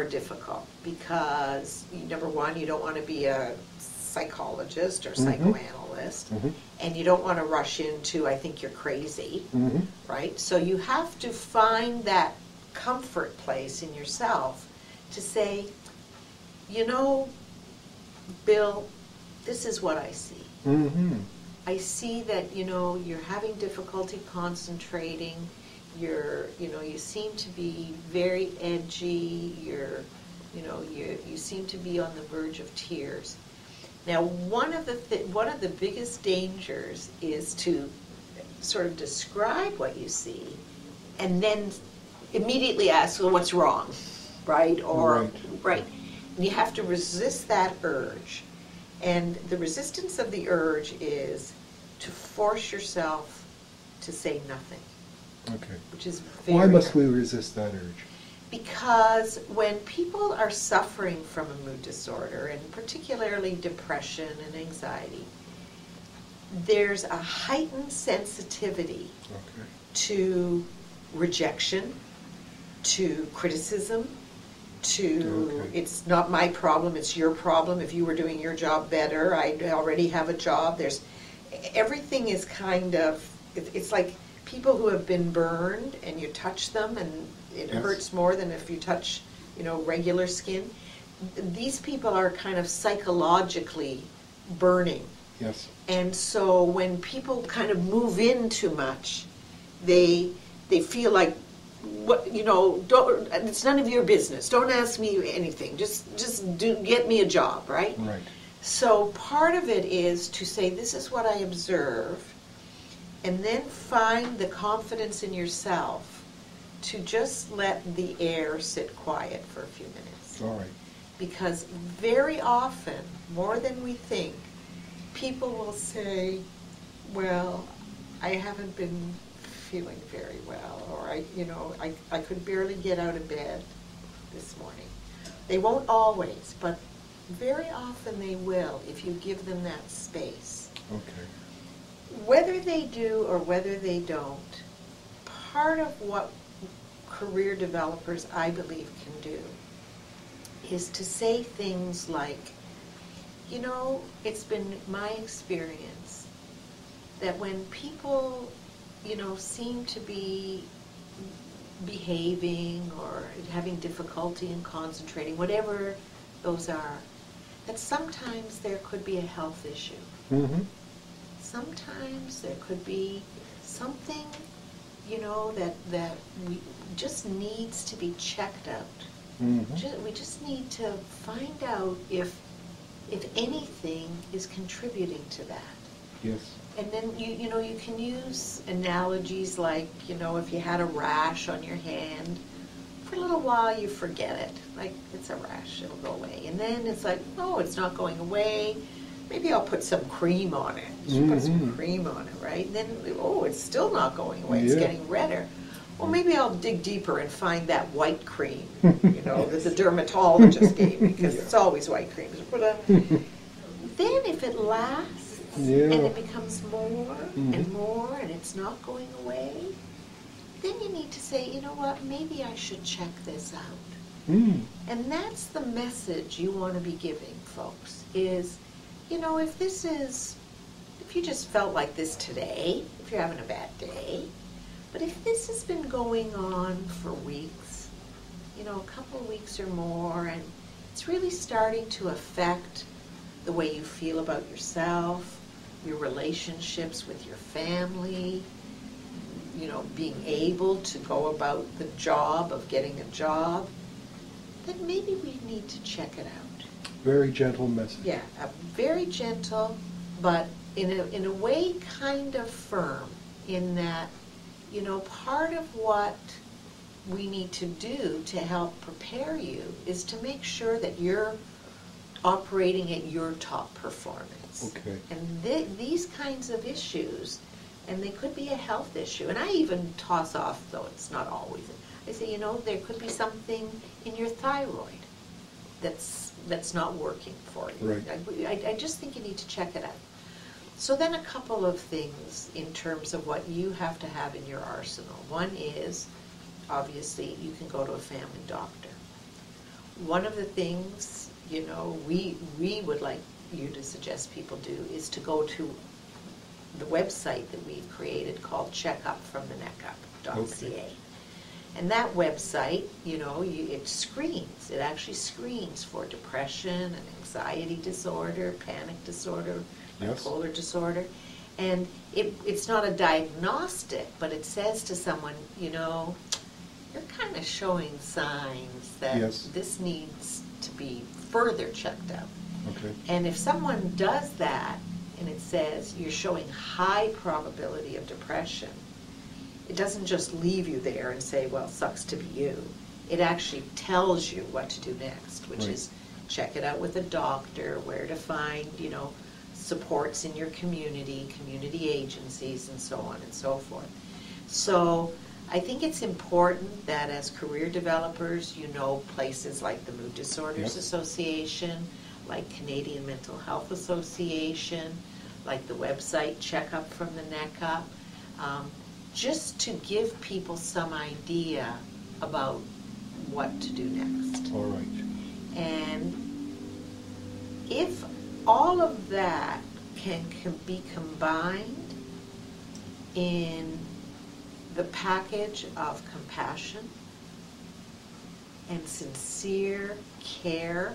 difficult because, number one, you don't want to be a psychologist or psychoanalyst, and you don't want to rush into, I think you're crazy, right? So you have to find that comfort place in yourself to say, you know, Bill, this is what I see. I see that, you know, you're having difficulty concentrating. You seem to be very edgy. You seem to be on the verge of tears. Now, one of the biggest dangers is to sort of describe what you see, and then immediately ask, well, what's wrong, right? Or right. And you have to resist that urge, and the resistance of the urge is to force yourself to say nothing. Okay. Which is very Why must we resist that urge? Because when people are suffering from a mood disorder, and particularly depression and anxiety, there's a heightened sensitivity to rejection, to criticism, to it's not my problem, it's your problem. If you were doing your job better, I already have a job. Everything is kind of, it's like people who have been burned and you touch them and it hurts more than if you touch, regular skin. These people are kind of psychologically burning. Yes. And so when people kind of move in too much, they feel like, don't, it's none of your business. Don't ask me anything. Just get me a job, right? Right. So part of it is to say, this is what I observe, and then find the confidence in yourself to just let the air sit quiet for a few minutes. All right. Because very often, more than we think, people will say, well, I haven't been feeling very well, or I could barely get out of bed this morning. They won't always, but very often they will if you give them that space. Okay. Whether they do or whether they don't, part of what career developers, I believe, can do is to say things like, it's been my experience that when people, seem to be behaving or having difficulty in concentrating, whatever those are, that sometimes there could be a health issue. Sometimes there could be something, that we just needs to be checked out. We just need to find out if anything is contributing to that. Yes. And then you can use analogies like, if you had a rash on your hand, for a little while you forget it. Like, it's a rash, it'll go away. And then it's like, oh, it's not going away. Maybe I'll put some cream on it. Put some cream on it, right? And then, oh, it's still not going away. It's getting redder. Well, maybe I'll dig deeper and find that white cream, that the dermatologist gave me, because it's always white cream. Then if it lasts, and it becomes more and more, and it's not going away, then you need to say, you know what, maybe I should check this out. And that's the message you want to be giving folks is, if you just felt like this today, if you're having a bad day, but if this has been going on for weeks, a couple of weeks or more, and it's really starting to affect the way you feel about yourself, your relationships with your family, being able to go about the job of getting a job, then maybe we need to check it out. Very gentle message. Yeah, very gentle, but in a way kind of firm, in that, part of what we need to do to help prepare you is to make sure that you're operating at your top performance. Okay. And these kinds of issues, and they could be a health issue, and I even toss off, though it's not always, I say, there could be something in your thyroid that's not working for you. Right. I just think you need to check it out. So then a couple of things in terms of what you have to have in your arsenal. One is, obviously, you can go to a family doctor. one of the things, we would like you to suggest people do is to go to the website that we've created called checkupfromtheneckup.ca. Okay. And that website, it actually screens for depression and anxiety disorder, panic disorder, Yes. bipolar disorder. And it's not a diagnostic, but it says to someone, you're kind of showing signs that Yes. this needs to be further checked out. Okay. And if someone does that, and it says you're showing high probability of depression, it doesn't just leave you there and say, well, sucks to be you. It actually tells you what to do next, which Right. is check it out with a doctor, where to find, supports in your community agencies, and so on and so forth. So I think it's important that as career developers, places like the Mood Disorders Yes. Association, like Canadian Mental Health Association, like the website Checkup from the Neck Up, just to give people some idea about what to do next. All right. And if all of that can be combined in the package of compassion and sincere care,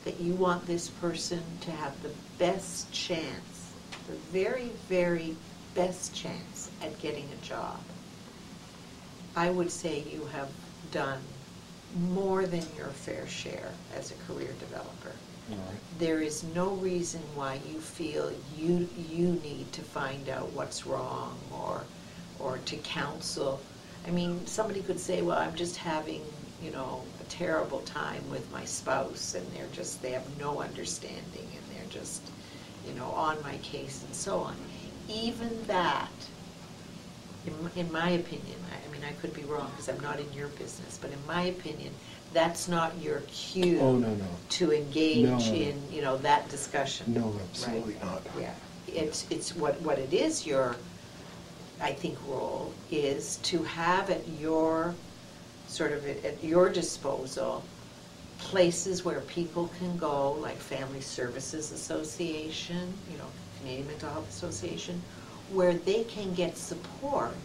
that you want this person to have the best chance, the very, very best chance at getting a job, I would say you have done more than your fair share as a career developer. All right. There is no reason why you feel you need to find out what's wrong or to counsel. I mean, somebody could say, well, I'm just having, a terrible time with my spouse, and they have no understanding, and they're just, on my case, and so on. Even that, in my opinion, I mean, I could be wrong because I'm not in your business, but in my opinion, that's not your cue Oh, no. to engage No. in, that discussion. No, absolutely not. Yeah, it's what it is. Your, I think, role is to have at your disposal places where people can go, like Family Services Association, Canadian Mental Health Association, where they can get support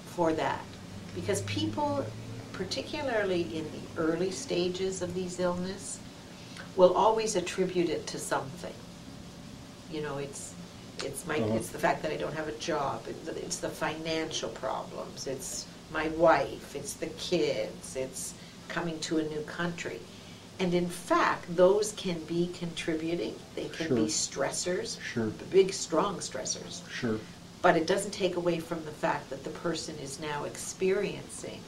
for that. Because people, particularly in the early stages of these illness, will always attribute it to something. It's the fact that I don't have a job, it's the financial problems, it's my wife, it's the kids, it's coming to a new country. And in fact, those can be contributing. They can be stressors, Sure. big, strong stressors. Sure. But it doesn't take away from the fact that the person is now experiencing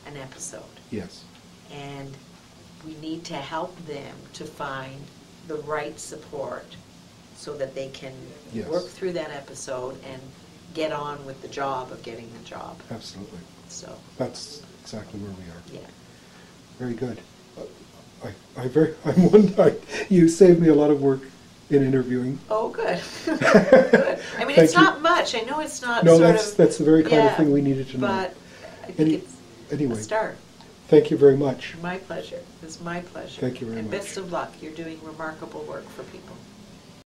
an episode. Yes. And we need to help them to find the right support so that they can Yes. work through that episode and get on with the job of getting the job. Absolutely. So, That's exactly where we are. yeah. Very good. You saved me a lot of work in interviewing. Oh, good. Good. I mean, it's Thank you. not much. I know it's not No, sort that's of... the very kind yeah, of thing we needed to know. But I think it's Anyway, a start. thank you very much. My pleasure. It's my pleasure. Thank you very and much. best of luck. You're doing remarkable work for people.